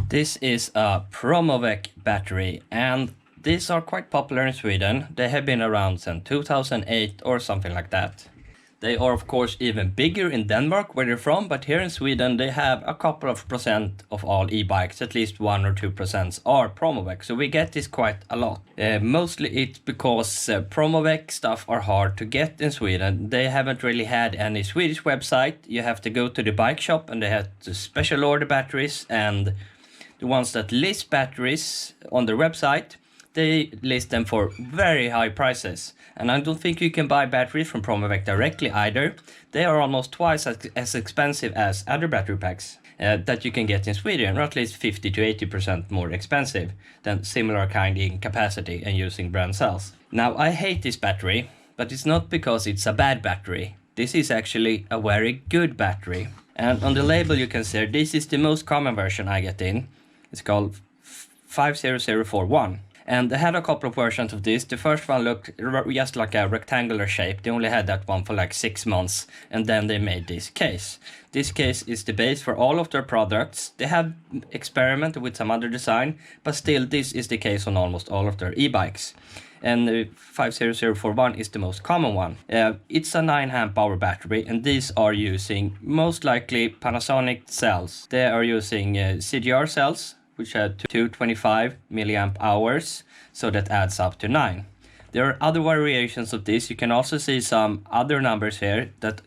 This is a Promovec battery, and these are quite popular in Sweden. They have been around since 2008 or something like that. They are of course even bigger in Denmark, where they're from, but here in Sweden they have a couple of percent of all e-bikes, at least 1 or 2% are Promovec, so we get this quite a lot. Mostly it's because Promovec stuff are hard to get in Sweden. They haven't really had any Swedish website. You have to go to the bike shop and they have to special order batteries, and the ones that list batteries on their website, they list them for very high prices. And I don't think you can buy batteries from Promovec directly either. They are almost twice as expensive as other battery packs that you can get in Sweden, or at least 50 to 80% more expensive than similar kind in capacity and using brand cells. Now, I hate this battery, but it's not because it's a bad battery. This is actually a very good battery. And on the label you can see this is the most common version I get in. It's called 50041. And they had a couple of versions of this. The first one looked just like a rectangular shape. They only had that one for like 6 months. And then they made this case. This case is the base for all of their products. They have experimented with some other design, but still this is the case on almost all of their e-bikes. And the 50041 is the most common one. It's a 9 amp hour battery, and these are using most likely Panasonic cells. They are using CGR cells, which have 225 milliamp hours, so that adds up to 9. There are other variations of this. You can also see some other numbers here that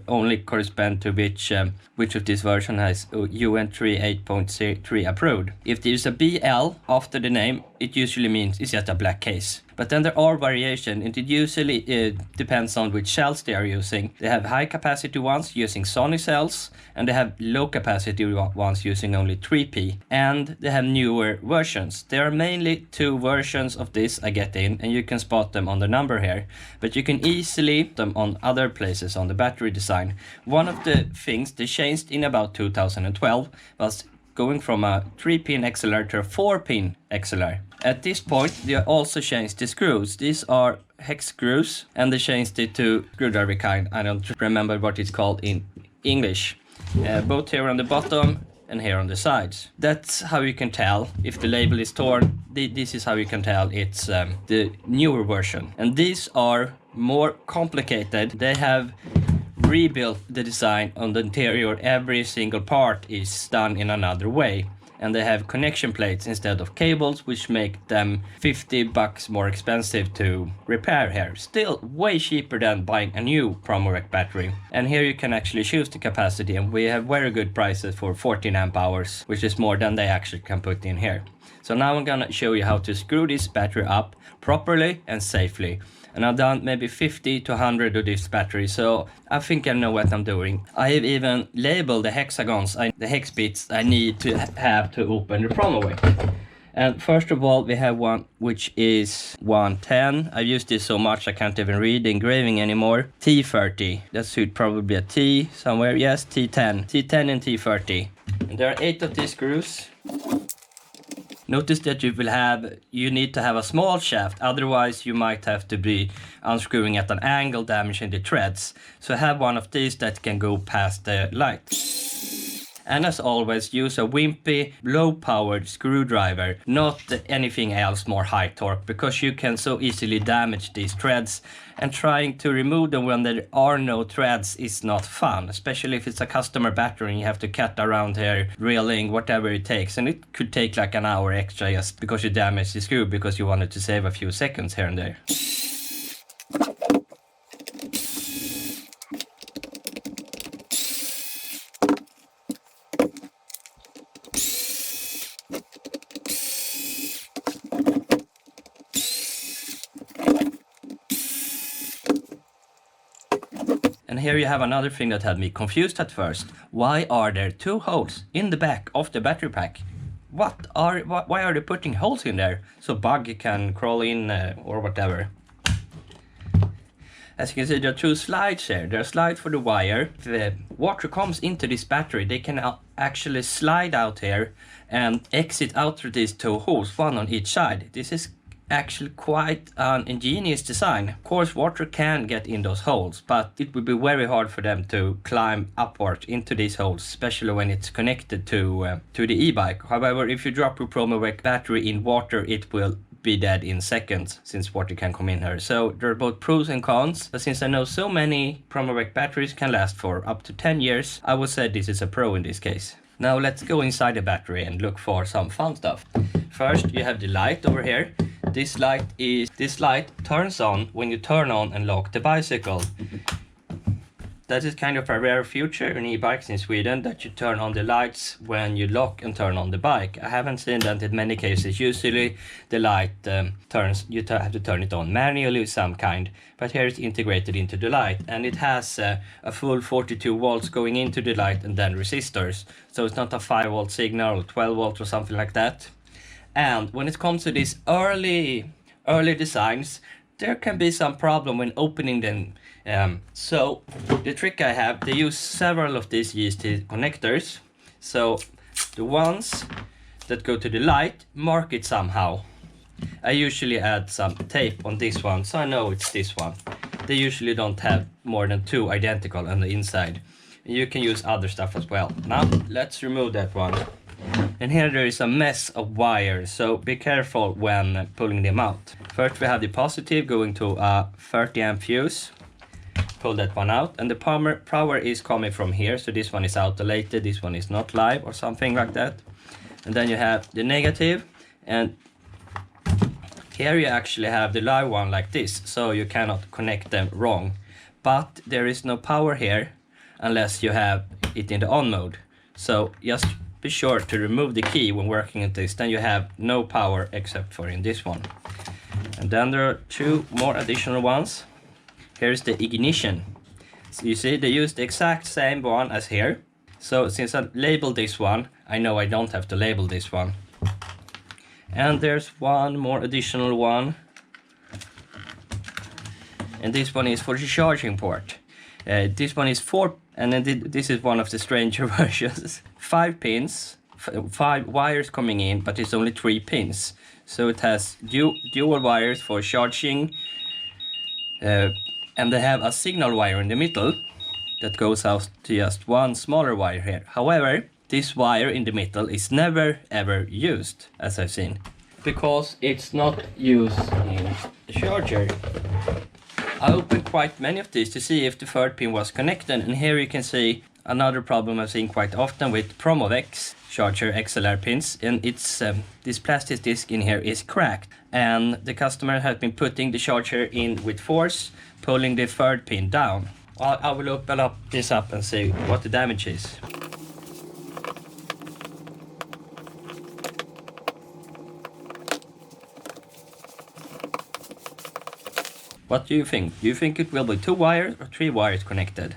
only correspond to which of this version has UN 38.3 approved. If there's a BL after the name, it usually means it's just a black case. But then there are variations, and it usually depends on which cells they are using. They have high capacity ones using Sony cells, and they have low capacity ones using only 3P. And they have newer versions. There are mainly 2 versions of this I get in, and you can spot them on the number here. But you can easily put them on other places on the battery design. One of the things they changed in about 2012 was going from a 3-pin XLR to a 4-pin XLR. At this point, they also changed the screws. These are hex screws, and they changed it to screwdriver kind. I don't remember what it's called in English. Both here on the bottom and here on the sides. That's how you can tell if the label is torn. This is how you can tell it's the newer version. And these are more complicated. They have rebuilt the design on the interior. Every single part is done in another way, and they have connection plates instead of cables, which make them $50 more expensive to repair here. Still way cheaper than buying a new Promovec battery. And here you can actually choose the capacity, and we have very good prices for 14 amp hours, which is more than they actually can put in here. So now I'm gonna show you how to screw this battery up properly and safely. And I've done maybe 50 to 100 of this battery, so I think I know what I'm doing. I have even labeled the hexagons, the hex bits I need to have to open the Promovec. And first of all, we have one which is 110. I've used this so much I can't even read the engraving anymore. T30. That should probably be a T somewhere. Yes, T10. T10 and T30. And there are 8 of these screws. Notice that you need to have a small shaft, otherwise you might have to be unscrewing at an angle, damaging the threads. So have one of these that can go past the light. And as always, use a wimpy, low-powered screwdriver, not anything else more high torque, because you can so easily damage these threads, and trying to remove them when there are no threads is not fun, especially if it's a customer battery and you have to cut around here, drilling, whatever it takes, and it could take like an hour extra just because you damaged the screw because you wanted to save a few seconds here and there. And here you have another thing that had me confused at first. Why are there 2 holes in the back of the battery pack? Why are they putting holes in there? So bug can crawl in or whatever. As you can see, there are 2 slides here. There are slides for the wire. If the water comes into this battery, they can actually slide out here and exit out through these 2 holes, one on each side. This is actually quite an ingenious design. Of course, water can get in those holes, but it would be very hard for them to climb upward into these holes, especially when it's connected to the e-bike. However, if you drop your Promovec battery in water, it will be dead in seconds, since water can come in here. So there are both pros and cons, but since I know so many Promovec batteries can last for up to 10 years, I would say this is a pro in this case. Now let's go inside the battery and look for some fun stuff. First, you have the light over here. This light turns on when you turn on and lock the bicycle. That is kind of a rare feature in e-bikes in Sweden, that you turn on the lights when you lock and turn on the bike. I haven't seen that in many cases. Usually the light you have to turn it on manually of some kind, but here it's integrated into the light, and it has a full 42 volts going into the light and then resistors. So it's not a 5 volt signal or 12 volts or something like that. And when it comes to these early designs, there can be some problem when opening them. So the trick I have, they use several of these GST connectors. So the ones that go to the light, mark it somehow. I usually add some tape on this one, so I know it's this one. They usually don't have more than 2 identical on the inside. You can use other stuff as well. Now let's remove that one. And here there is a mess of wires, so be careful when pulling them out. First we have the positive going to a 30 amp fuse. Pull that one out, and the power is coming from here, so this one is autolated, this one is not live or something like that. And then you have the negative, and here you actually have the live one like this, so you cannot connect them wrong. But there is no power here unless you have it in the on mode. So just be sure to remove the key when working at this, then you have no power except for in this one. And then there are 2 more additional ones. Here's the ignition. So you see they use the exact same one as here. So since I labeled this one, I know I don't have to label this one. And there's one more additional one. And this one is for the charging port. This one is 4, and then this is one of the stranger versions. 5 pins, 5 wires coming in, but it's only 3 pins. So it has dual wires for charging, and they have a signal wire in the middle that goes out to just one smaller wire here. However, this wire in the middle is never ever used, as I've seen, because it's not used in the charger. I opened quite many of these to see if the 3rd pin was connected, and here you can see another problem I've seen quite often with Promovec charger XLR pins, and it's this plastic disc in here is cracked, and the customer has been putting the charger in with force, pulling the 3rd pin down. I will open this up and see what the damage is. What do you think? Do you think it will be 2 wires or 3 wires connected?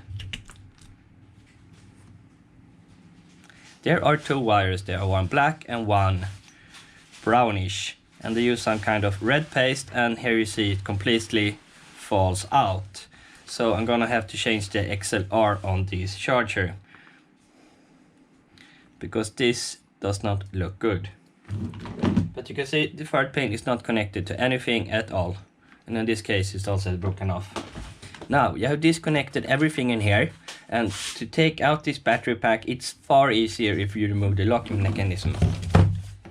There are 2 wires. There are one black and one brownish, and they use some kind of red paste, and here you see it completely falls out. So I'm gonna have to change the XLR on this charger, because this does not look good. But you can see the 3rd pin is not connected to anything at all, and in this case it's also broken off. Now you have disconnected everything in here, and to take out this battery pack it's far easier if you remove the locking mechanism.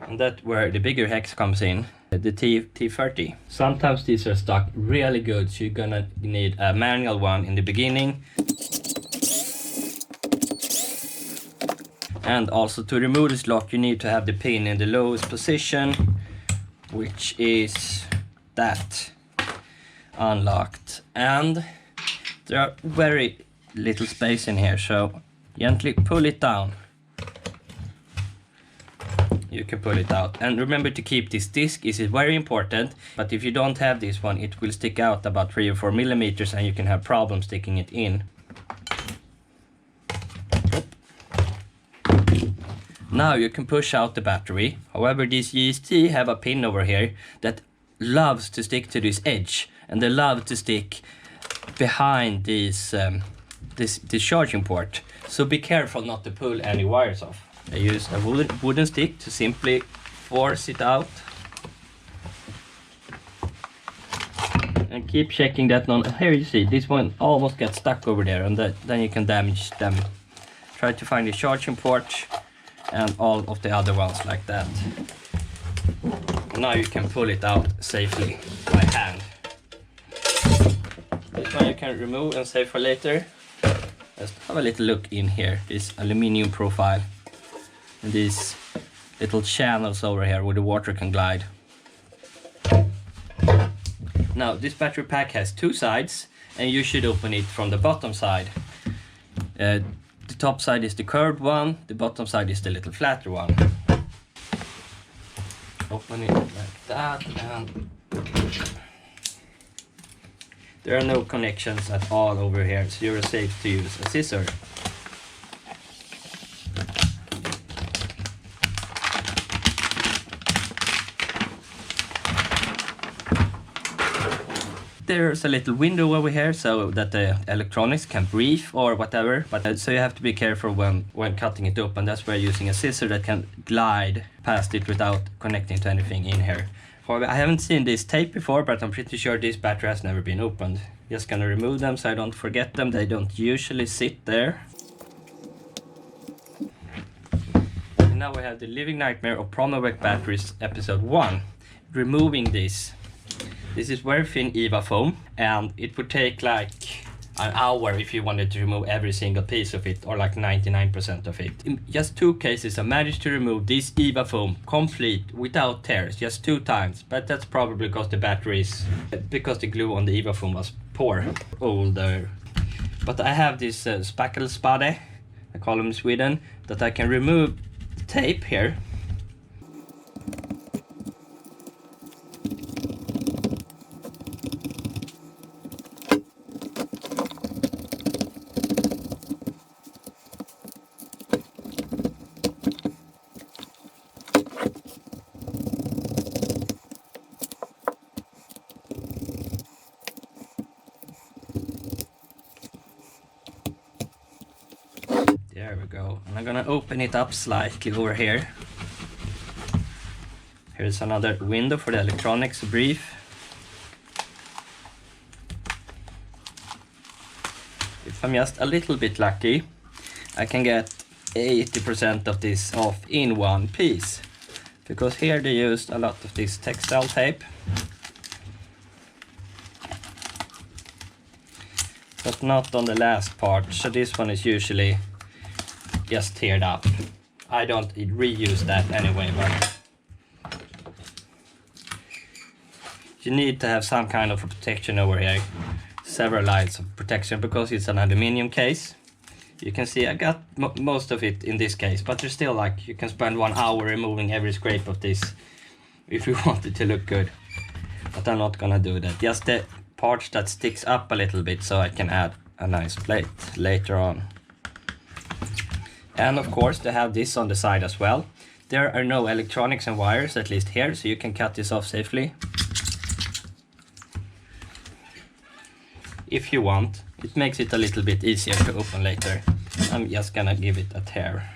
And that's where the bigger hex comes in, the T30. Sometimes these are stuck really good, so you're gonna need a manual one in the beginning. And also to remove this lock you need to have the pin in the lowest position, which is that, unlocked. And there are very little space in here, so gently pull it down. You can pull it out, and remember to keep this disc. This is very important, but if you don't have this one it will stick out about 3 or 4 millimeters and you can have problems sticking it in. Now you can push out the battery. However, these GST have a pin over here that loves to stick to this edge, and they love to stick behind this charging port. So be careful not to pull any wires off. I use a wooden stick to simply force it out. And keep checking that none. Here you see, this one almost gets stuck over there, and then you can damage them. Try to find the charging port and all of the other ones like that. Now you can pull it out safely by hand. This one you can remove and save for later. Let's have a little look in here. This aluminium profile and these little channels over here where the water can glide. Now this battery pack has two sides, and you should open it from the bottom side. The top side is the curved one, the bottom side is the little flatter one. Open it like that, and there are no connections at all over here, so you're safe to use a scissor. There's a little window over here so that the electronics can breathe or whatever, but so you have to be careful when cutting it open. That's where using a scissor that can glide past it without connecting to anything in here. I haven't seen this tape before, but I'm pretty sure this battery has never been opened. Just gonna remove them so I don't forget them. They don't usually sit there. And now we have the living nightmare of Promovec batteries episode 1. Removing this. This is very thin EVA foam, and it would take like an hour if you wanted to remove every single piece of it, or like 99% of it. In just 2 cases I managed to remove this EVA foam complete without tears, just 2 times, but that's probably because the glue on the EVA foam was poor, older. But I have this spackelspade, I call them in Sweden, that I can remove the tape here. There we go. And I'm gonna open it up slightly over here. Here's another window for the electronics to breathe. If I'm just a little bit lucky, I can get 80% of this off in one piece. Because here they used a lot of this textile tape. But not on the last part, so this one is usually just teared up. I don't reuse that anyway, but you need to have some kind of protection over here. Several lines of protection because it's an aluminium case. You can see I got most of it in this case, but there's still like, you can spend 1 hour removing every scrape of this if you want it to look good. But I'm not gonna do that. Just the parts that sticks up a little bit so I can add a nice plate later on. And of course they have this on the side as well. There are no electronics and wires, at least here, so you can cut this off safely. If you want, it makes it a little bit easier to open later. I'm just gonna give it a tear.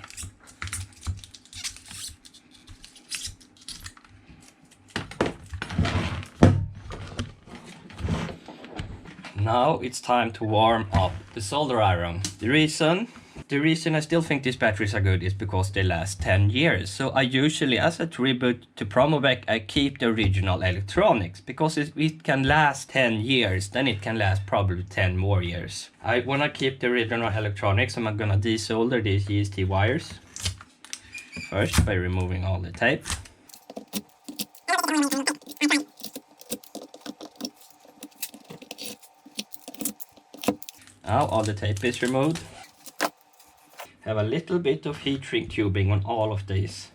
Now it's time to warm up the solder iron. The reason I still think these batteries are good is because they last 10 years. So I usually, as a tribute to Promovec, I keep the original electronics. Because if it can last 10 years, then it can last probably 10 more years. I want to keep the original electronics, and I'm gonna desolder these GST wires. First by removing all the tape. Now all the tape is removed. Have a little bit of heat shrink tubing on all of these.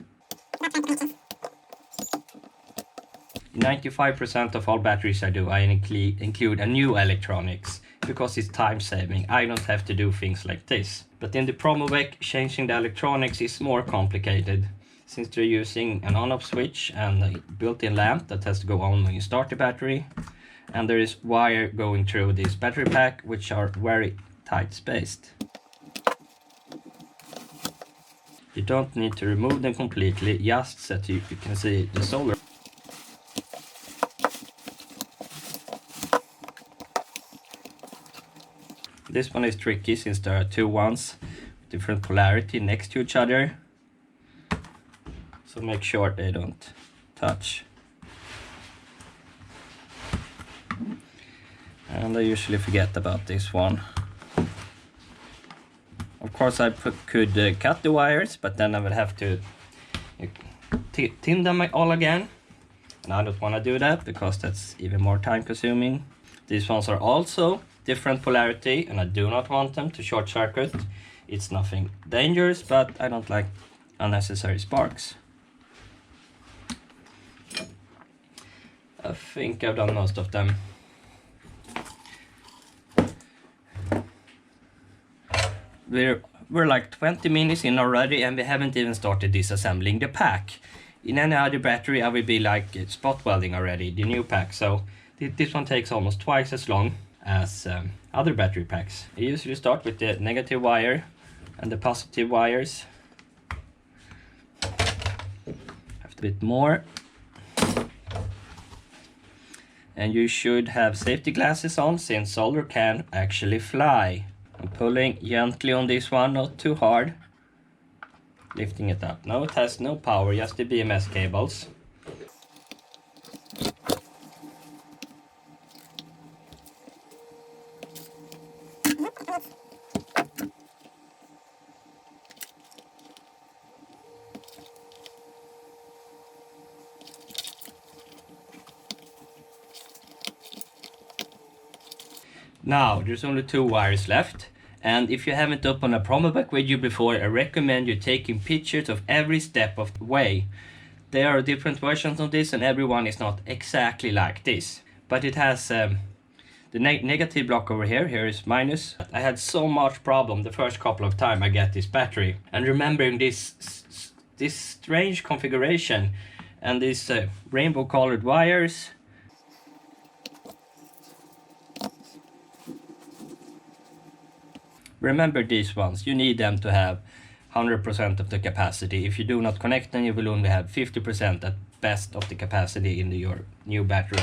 95% of all batteries I do, I include a new electronics because it's time saving. I don't have to do things like this. But in the Promovec, changing the electronics is more complicated since they're using an on-off switch and a built-in lamp that has to go on when you start the battery. And there is wire going through this battery pack, which are very tight spaced. You don't need to remove them completely, just so that you can see the solder. This one is tricky since there are two ones with different polarity next to each other. So make sure they don't touch. And I usually forget about this one. Of course I could cut the wires, but then I would have to tin them all again. And I don't want to do that because that's even more time consuming. These ones are also different polarity and I do not want them to short circuit. It's nothing dangerous, but I don't like unnecessary sparks. I think I've done most of them. We're like 20 minutes in already and we haven't even started disassembling the pack. In any other battery I will be like spot welding already, the new pack, so this one takes almost twice as long as other battery packs. I usually start with the negative wire and the positive wires. Have a bit more. And you should have safety glasses on since solder can actually fly. I'm pulling gently on this one, not too hard. Lifting it up. Now it has no power, just the BMS cables. Now there's only two wires left, and if you haven't opened a Promovec video before, I recommend you taking pictures of every step of the way. There are different versions of this and everyone is not exactly like this, but it has the negative block over here. Here is minus. I had so much problem the first couple of times I get this battery, and remembering this strange configuration and these rainbow colored wires. Remember these ones, you need them to have 100% of the capacity. If you do not connect them, you will only have 50% at best of the capacity in your new battery.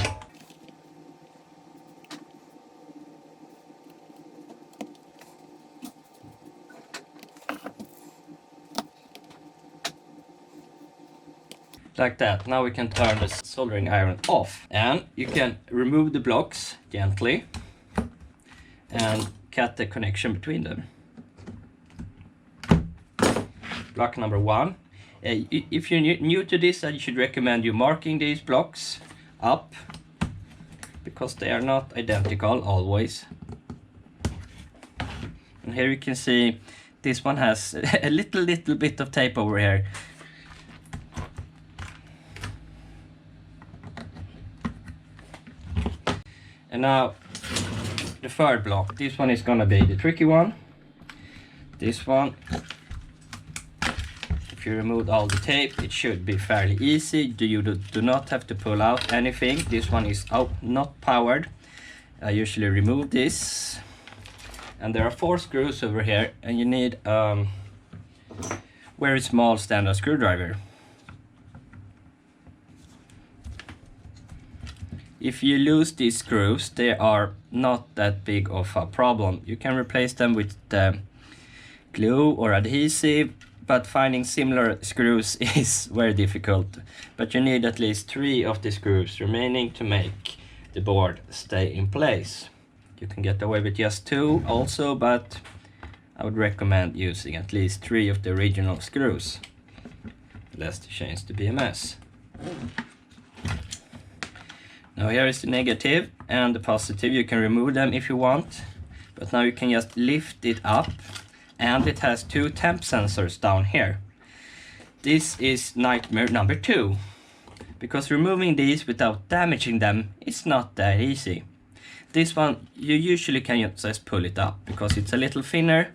Like that. Now we can turn the soldering iron off. And you can remove the blocks gently and cut the connection between them. Block number one. If you're new to this, I should recommend you marking these blocks up because they are not identical always. And here you can see this one has a little bit of tape over here. And now the third block, this one is gonna be the tricky one. This one, if you remove all the tape, it should be fairly easy. You do not have to pull out anything. This one is not powered. I usually remove this. And there are 4 screws over here, and you need very small standard screwdriver. If you lose these screws, they are not that big of a problem. You can replace them with glue or adhesive, but finding similar screws is very difficult. But you need at least 3 of the screws remaining to make the board stay in place. You can get away with just 2 also, but I would recommend using at least 3 of the original screws. Let's change the BMS. Now here is the negative and the positive. You can remove them if you want, but now you can just lift it up, and it has 2 temp sensors down here. This is nightmare number 2, because removing these without damaging them is not that easy. This one you usually can just pull it up because it's a little thinner,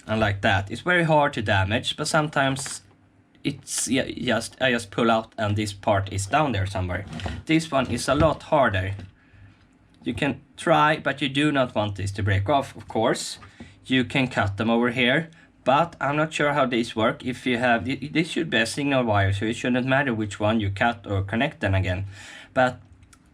and like that. It's very hard to damage, but sometimes it's I just pull out and this part is down there somewhere. This one is a lot harder. You can try, but you do not want this to break off, of course. You can cut them over here, but I'm not sure how these work. If you have, this should be a signal wire, so it shouldn't matter which one you cut or connect them again. But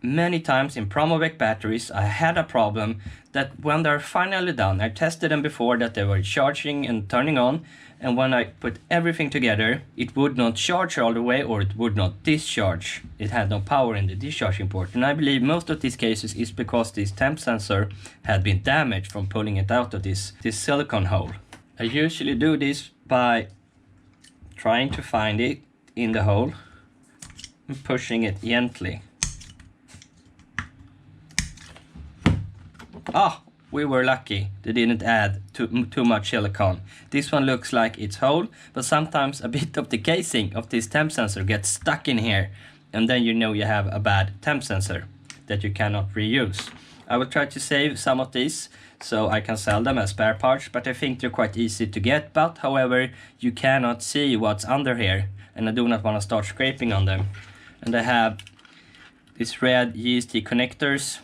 many times in Promovec batteries I had a problem that when they're finally done, I tested them before that they were charging and turning on, and when I put everything together it would not charge all the way, or it would not discharge. It had no power in the discharging port, and I believe most of these cases is because this temp sensor had been damaged from pulling it out of this silicone hole. I usually do this by trying to find it in the hole and pushing it gently. Ah, we were lucky. They didn't add too much silicone. This one looks like it's whole, but sometimes a bit of the casing of this temp sensor gets stuck in here, and then you know you have a bad temp sensor that you cannot reuse. I will try to save some of these so I can sell them as spare parts, but I think they're quite easy to get. But however, you cannot see what's under here, and I do not want to start scraping on them. And I have these red GST connectors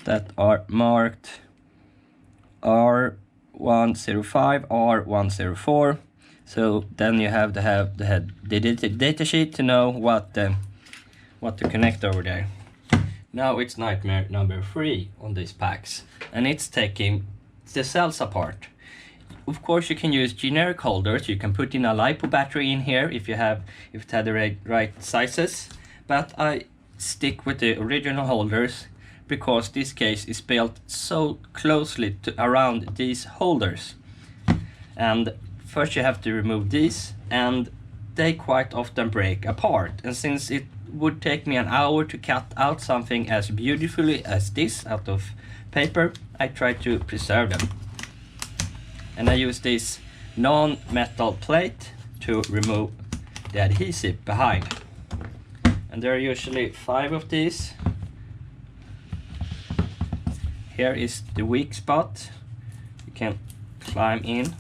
that are marked R105, R104. So then you have to have the data sheet to know what to connect over there. Now it's nightmare number 3 on these packs, and it's taking the cells apart. Of course you can use generic holders. You can put in a LiPo battery in here if it had the right sizes, but I stick with the original holders because this case is built so closely around these holders. And first you have to remove these, and they quite often break apart. And since it would take me an hour to cut out something as beautifully as this out of paper, I try to preserve them. And I use this non-metal plate to remove the adhesive behind. And there are usually 5 of these. Here is the weak spot. You can climb in.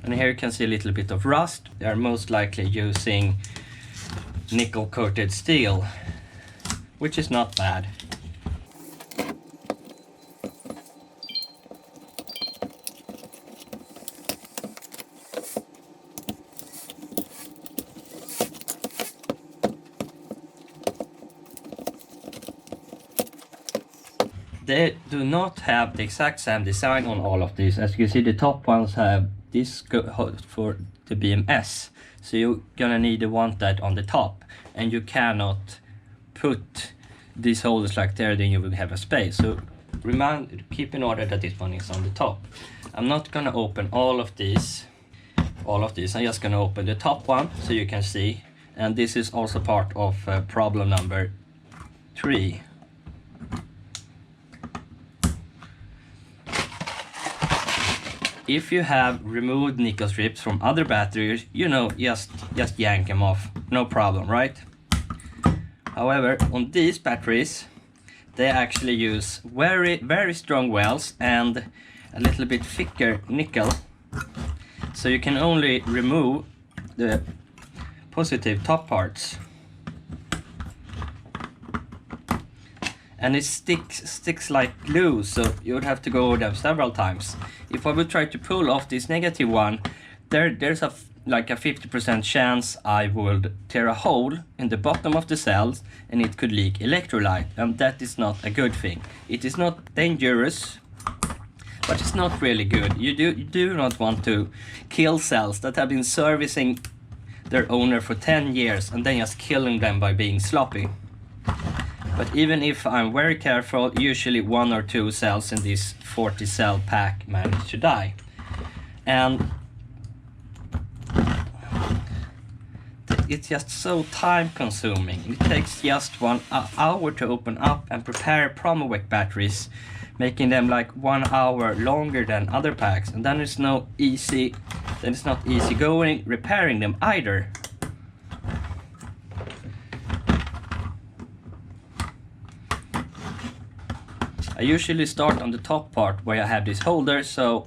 And here you can see a little bit of rust. They are most likely using nickel coated steel, which is not bad. They do not have the exact same design on all of these. As you can see, the top ones have this for the BMS, so you're gonna need to want that on the top, and you cannot put these holders like there, then you will have a space. So keep in order that this one is on the top. I'm not gonna open all of these. I'm just gonna open the top one so you can see, and this is also part of problem number 3. If you have removed nickel strips from other batteries, you know, just yank them off, no problem, right? However, on these batteries, they actually use very strong welds and a little bit thicker nickel, so you can only remove the positive top parts. And it sticks like glue, so you would have to go over them several times. If I would try to pull off this negative one, there's like a 50% chance I would tear a hole in the bottom of the cells and it could leak electrolyte, and that is not a good thing. It is not dangerous, but it's not really good. You do not want to kill cells that have been servicing their owner for 10 years and then just killing them by being sloppy. But even if I'm very careful, usually 1 or 2 cells in this 40 cell pack manage to die. And it's just so time consuming. It takes just 1 hour to open up and prepare Promovec batteries, making them like 1 hour longer than other packs. And then it's not easy going repairing them either. I usually start on the top part where I have this holder, so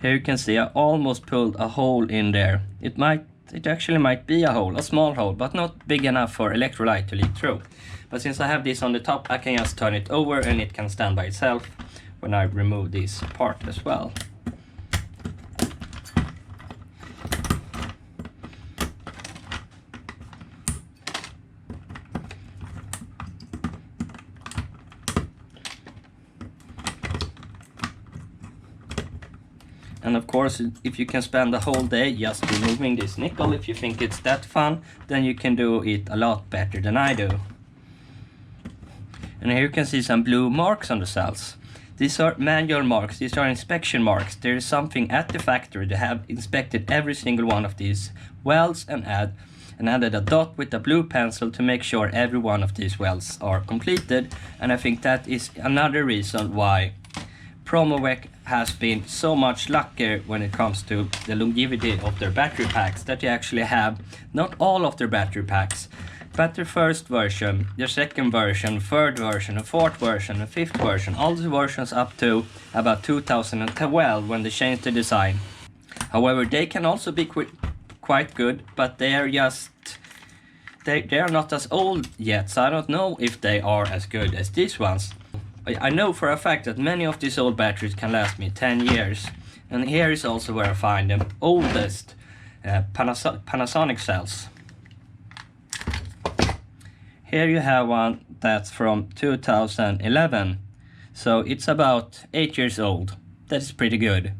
here you can see I almost pulled a hole in there. It actually might be a hole, a small hole, but not big enough for electrolyte to leak through. But since I have this on the top, I can just turn it over and it can stand by itself when I remove this part as well. And of course, if you can spend the whole day just removing this nickel, if you think it's that fun, then you can do it a lot better than I do. And here you can see some blue marks on the cells. These are manual marks, these are inspection marks. There is something at the factory that have inspected every single one of these welds and added a dot with a blue pencil to make sure every one of these welds are completed. And I think that is another reason why Promovec has been so much luckier when it comes to the longevity of their battery packs, that they actually have not all of their battery packs, but their first version, their second version, third version, a fourth version, a fifth version, all the versions up to about 2012 when they changed the design. However, they can also be quite good, but they are just they are not as old yet, so I don't know if they are as good as these ones. I know for a fact that many of these old batteries can last me 10 years. And here is also where I find the oldest Panasonic cells. Here you have one that's from 2011. So it's about 8 years old. That is pretty good.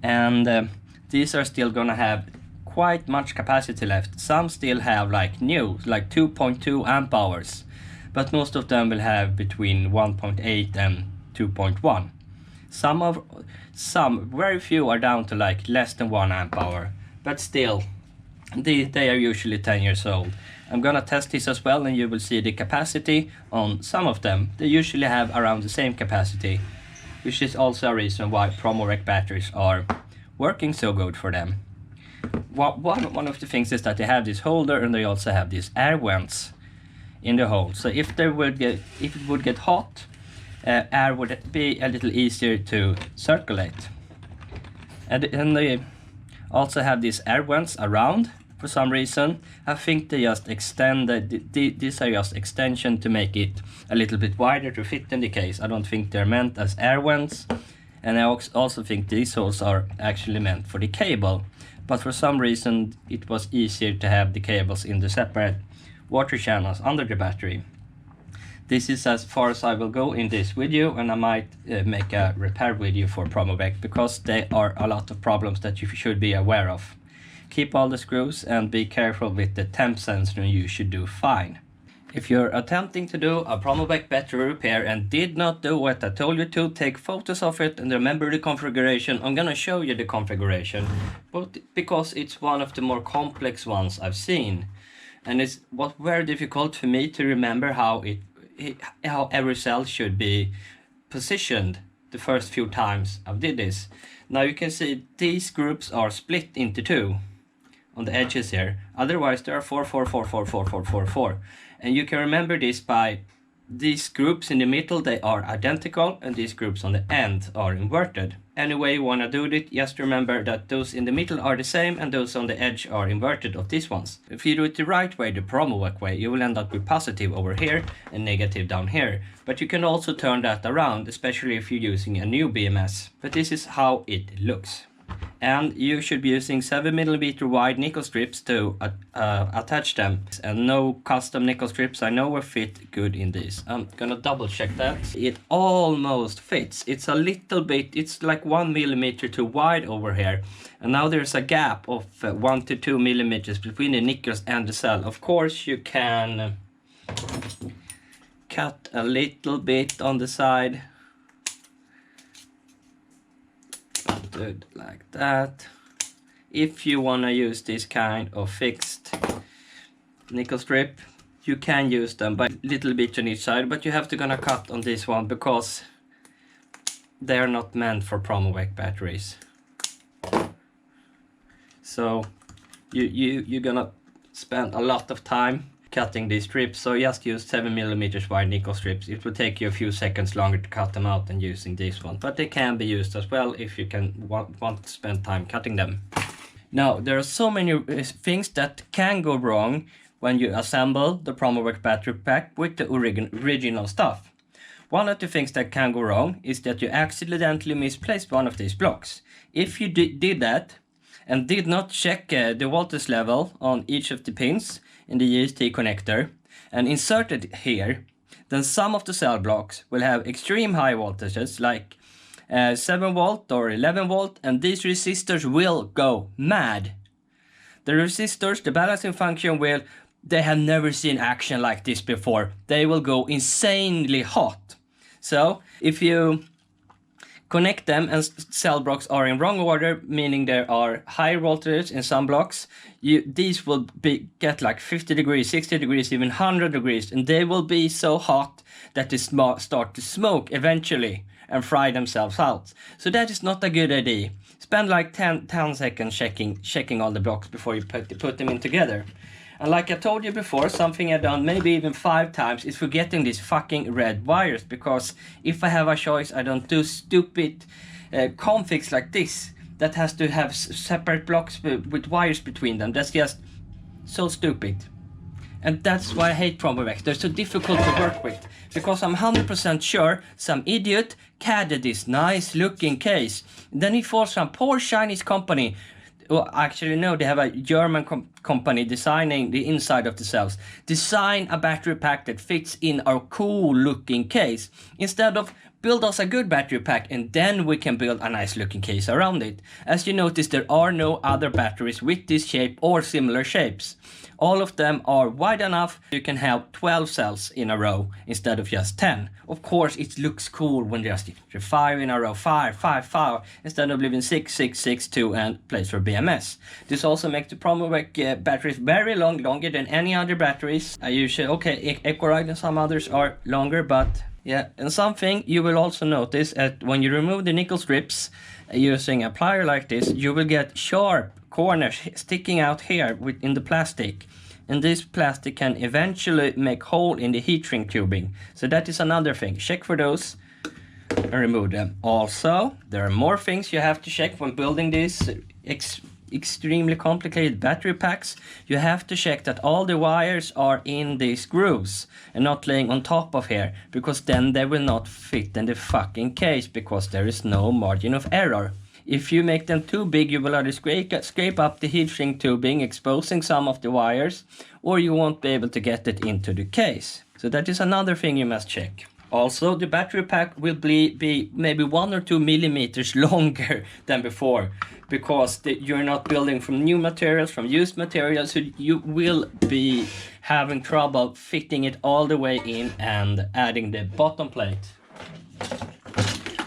And these are still gonna have quite much capacity left. Some still have like 2.2 amp hours. But most of them will have between 1.8 and 2.1. Some, very few are down to like less than 1 amp hour. But still, they are usually 10 years old. I'm gonna test this as well, and you will see the capacity on some of them. They usually have around the same capacity, which is also a reason why Promovec batteries are working so good for them. One of the things is that they have this holder, and they also have these air vents in the hole. So if it would get hot, air would be a little easier to circulate. And they also have these air vents around for some reason. I think they just these are just extension to make it a little bit wider to fit in the case. I don't think they're meant as air vents. And I also think these holes are actually meant for the cable. But for some reason it was easier to have the cables in the separate water channels under the battery. This is as far as I will go in this video, and I might make a repair video for Promovec, because there are a lot of problems that you should be aware of. Keep all the screws and be careful with the temp sensor, and you should do fine. If you're attempting to do a Promovec battery repair and did not do what I told you to, take photos of it and remember the configuration. I'm gonna show you the configuration, but because it's one of the more complex ones I've seen. And it was very difficult for me to remember how every cell should be positioned the first few times I did this. Now you can see these groups are split into two on the edges here. Otherwise there are 4, 4, 4, 4, 4, 4, 4, 4. And you can remember this by these groups in the middle, they are identical, and these groups on the end are inverted. Any way you want to do it, just remember that those in the middle are the same and those on the edge are inverted of these ones. If you do it the right way, the Promovec way, you will end up with positive over here and negative down here. But you can also turn that around, especially if you're using a new BMS. But this is how it looks. And you should be using 7mm wide nickel strips to attach them. And no custom nickel strips, I know will fit good in this. I'm gonna double check that. It almost fits. It's a little bit, it's like 1mm too wide over here. And now there's a gap of 1 to 2mm between the nickels and the cell. Of course you can cut a little bit on the side. Do it like that. If you want to use this kind of fixed nickel strip, you can use them by a little bit on each side, but you have to gonna cut on this one because they are not meant for Promovec batteries. So you're gonna spend a lot of time cutting these strips, so just use 7mm wide nickel strips. It will take you a few seconds longer to cut them out than using this one, but they can be used as well if you want to spend time cutting them. Now there are so many things that can go wrong when you assemble the Promovec battery pack with the original stuff. One of the things that can go wrong is that you accidentally misplaced one of these blocks. If you did that and did not check the voltage level on each of the pins in the GST connector and insert it here, then some of the cell blocks will have extreme high voltages like 7 volt or 11 volt, and these resistors will go mad. The resistors, the balancing function they have never seen action like this before. They will go insanely hot. So if you connect them and cell blocks are in wrong order, meaning there are higher voltages in some blocks, these will get like 50 degrees, 60 degrees, even 100 degrees, and they will be so hot that they start to smoke eventually and fry themselves out. So that is not a good idea. Spend like 10 seconds checking all the blocks before you put them in together. And like I told you before, something I've done maybe even 5 times is forgetting these fucking red wires, because if I have a choice, I don't do stupid configs like this that has to have separate blocks with wires between them. That's just so stupid. And that's why I hate Promovec. They're so difficult to work with, because I'm 100% sure some idiot CAD'd this nice looking case. Then he falls some poor Chinese company. Well, actually no, they have a German company designing the inside of the cells. Design a battery pack that fits in our cool looking case, instead of build us a good battery pack and then we can build a nice looking case around it. As you notice, there are no other batteries with this shape or similar shapes. All of them are wide enough you can have 12 cells in a row instead of just 10. Of course, it looks cool when there's 5 in a row, 5, 5, 5, instead of leaving 6, 6, 6, 2 and place for BMS. This also makes the Promovec batteries very long, longer than any other batteries. I usually, okay, Ecoride and some others are longer, but yeah. And something you will also notice that when you remove the nickel strips using a plier like this, you will get sharp corners sticking out here in the plastic, and this plastic can eventually make hole in the heat shrink tubing. So that is another thing. Check for those and remove them. Also, there are more things you have to check when building these extremely complicated battery packs. You have to check that all the wires are in these grooves and not laying on top of here, because then they will not fit in the fucking case, because there is no margin of error. If you make them too big, you will either scrape up the heat shrink tubing, exposing some of the wires, or you won't be able to get it into the case. So that is another thing you must check. Also, the battery pack will be maybe 1 or 2 millimeters longer than before, because you're not building from new materials, from used materials, so you will be having trouble fitting it all the way in and adding the bottom plate.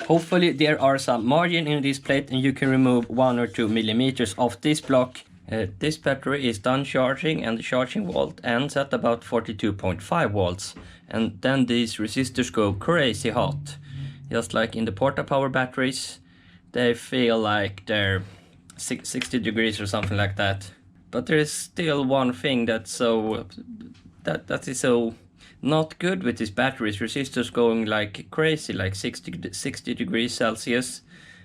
Hopefully there are some margin in this plate and you can remove 1 or 2 millimeters of this block. This battery is done charging, and the charging volt ends at about 42.5 volts. And then these resistors go crazy hot. Just like in the Porta Power batteries, they feel like they're 60 degrees or something like that. But there is still one thing that is so not good with these batteries. Resistors going like crazy, like 60 degrees Celsius,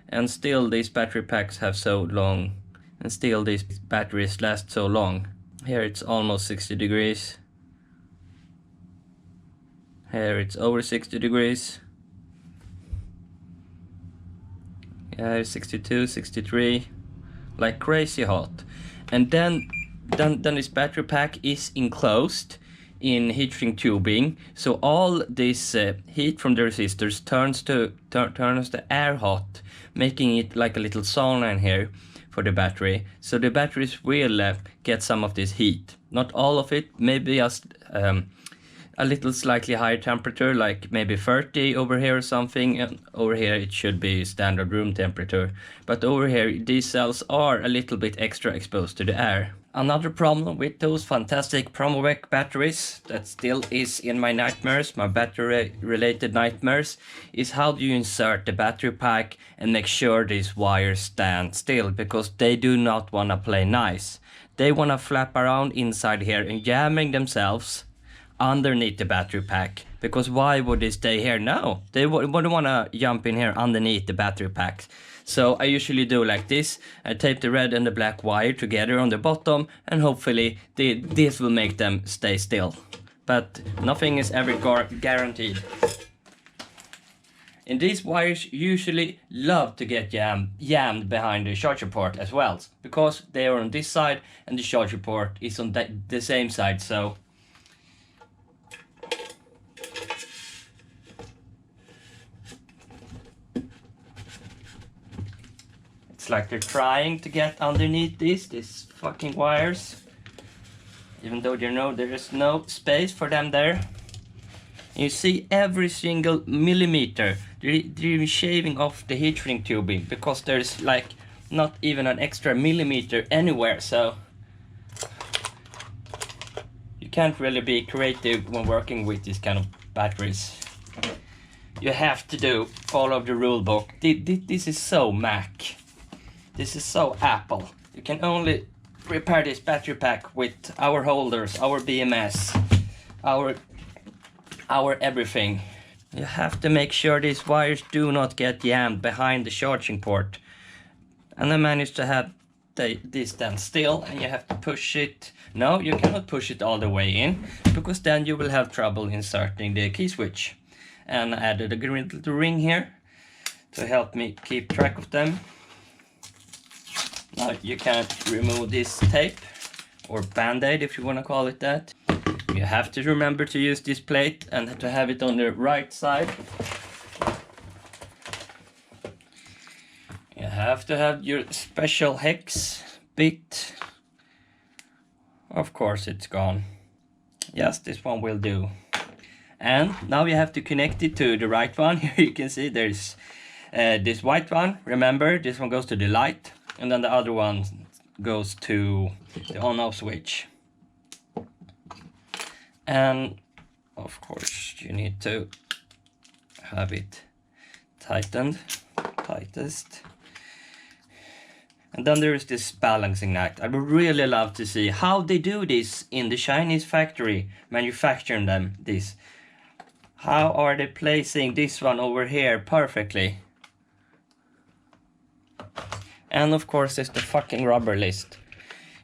and still these battery packs have so long, and still these batteries last so long. Here it's almost 60 degrees. Here it's over 60 degrees. Yeah, 62, 63, like crazy hot. And then this battery pack is enclosed in heat shrink tubing, so all this heat from the resistors turns the air hot, making it like a little sauna in here for the battery. So the batteries will get some of this heat, not all of it, maybe just a little slightly higher temperature, like maybe 30 over here or something, and over here it should be standard room temperature. But over here these cells are a little bit extra exposed to the air. Another problem with those fantastic Promovec batteries that still is in my nightmares, my battery related nightmares, is how do you insert the battery pack and make sure these wires stand still, because they do not want to play nice. They want to flap around inside here and jamming themselves underneath the battery pack, because why would they stay here? No, they wouldn't want to jump in here underneath the battery packs. So I usually do like this. I tape the red and the black wire together on the bottom, and hopefully this will make them stay still. But nothing is ever guaranteed. And these wires usually love to get jammed behind the charger port as well, because they are on this side and the charger port is on the same side. So it's like they're trying to get underneath these fucking wires, even though there is no space for them there. You see every single millimeter they're shaving off the heat shrink tubing, because there's like not even an extra millimeter anywhere. So you can't really be creative when working with these kind of batteries. You have to follow the rule book. This is so Mac. This is so Apple. You can only repair this battery pack with our holders, our BMS, our everything. You have to make sure these wires do not get jammed behind the charging port. And I managed to have this stand still, and you have to push it. No, you cannot push it all the way in, because then you will have trouble inserting the key switch. And I added a little ring here to help me keep track of them. Now you can't remove this tape, or band-aid if you want to call it that. You have to remember to use this plate and to have it on the right side. You have to have your special hex bit. Of course it's gone. Yes, this one will do. And now you have to connect it to the right one. Here you can see there's this white one. Remember, this one goes to the light, and then the other one goes to the on-off switch. And of course you need to have it tightest. And then there is this balancing act. I would really love to see how they do this in the Chinese factory, manufacturing this. How are they placing this one over here perfectly? And of course there's the fucking rubber list.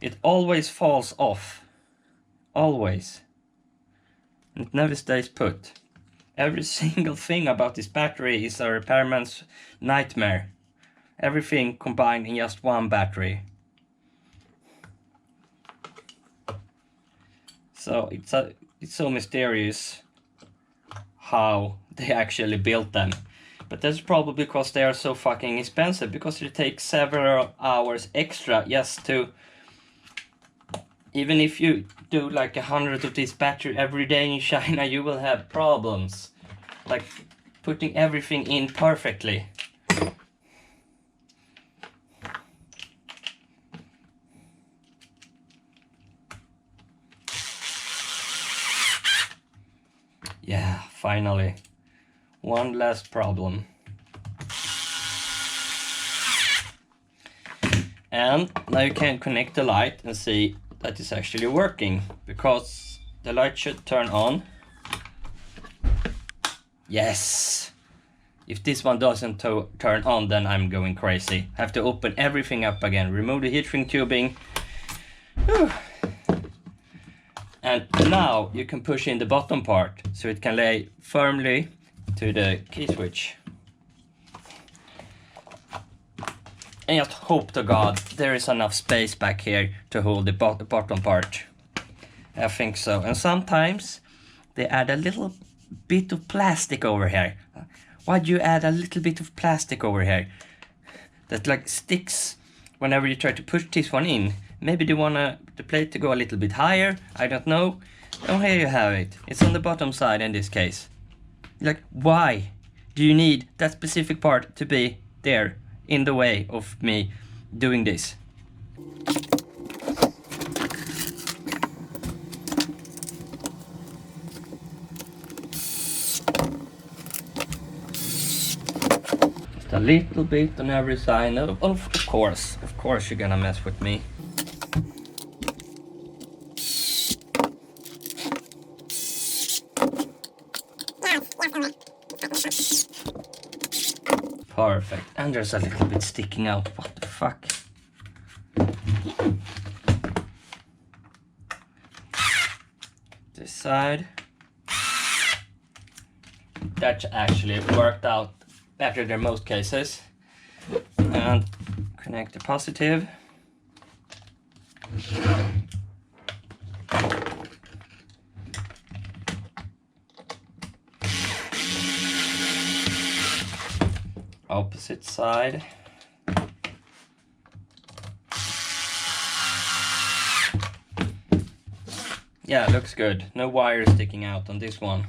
It always falls off. Always. It never stays put. Every single thing about this battery is a repairman's nightmare. Everything combined in just one battery. So it's so mysterious how they actually built them. But that's probably because they are so fucking expensive, because it takes several hours extra just to... Even if you do like 100 of this battery every day in China, you will have problems. Like putting everything in perfectly. Yeah, finally. One last problem. And now you can connect the light and see that is actually working, because the light should turn on. Yes! If this one doesn't turn on, then I'm going crazy. I have to open everything up again, remove the heat shrink tubing. Whew. And now you can push in the bottom part, so it can lay firmly to the key switch. And just hope to God there is enough space back here to hold the bottom part. I think so. And sometimes they add a little bit of plastic over here. Why do you add a little bit of plastic over here? That like sticks whenever you try to push this one in. Maybe they want the plate to go a little bit higher. I don't know. Oh, here you have it. It's on the bottom side in this case. Like, why do you need that specific part to be there in the way of me doing this? Just a little bit on every side. Of course you're gonna mess with me. Perfect. And there's a little bit sticking out. What the fuck? This side. That actually worked out better than most cases. And connect the positive. Opposite side. Yeah, looks good. No wires sticking out on this one.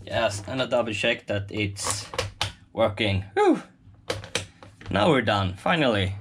Yes, and a double check that it's working. Whew. Now we're done, finally.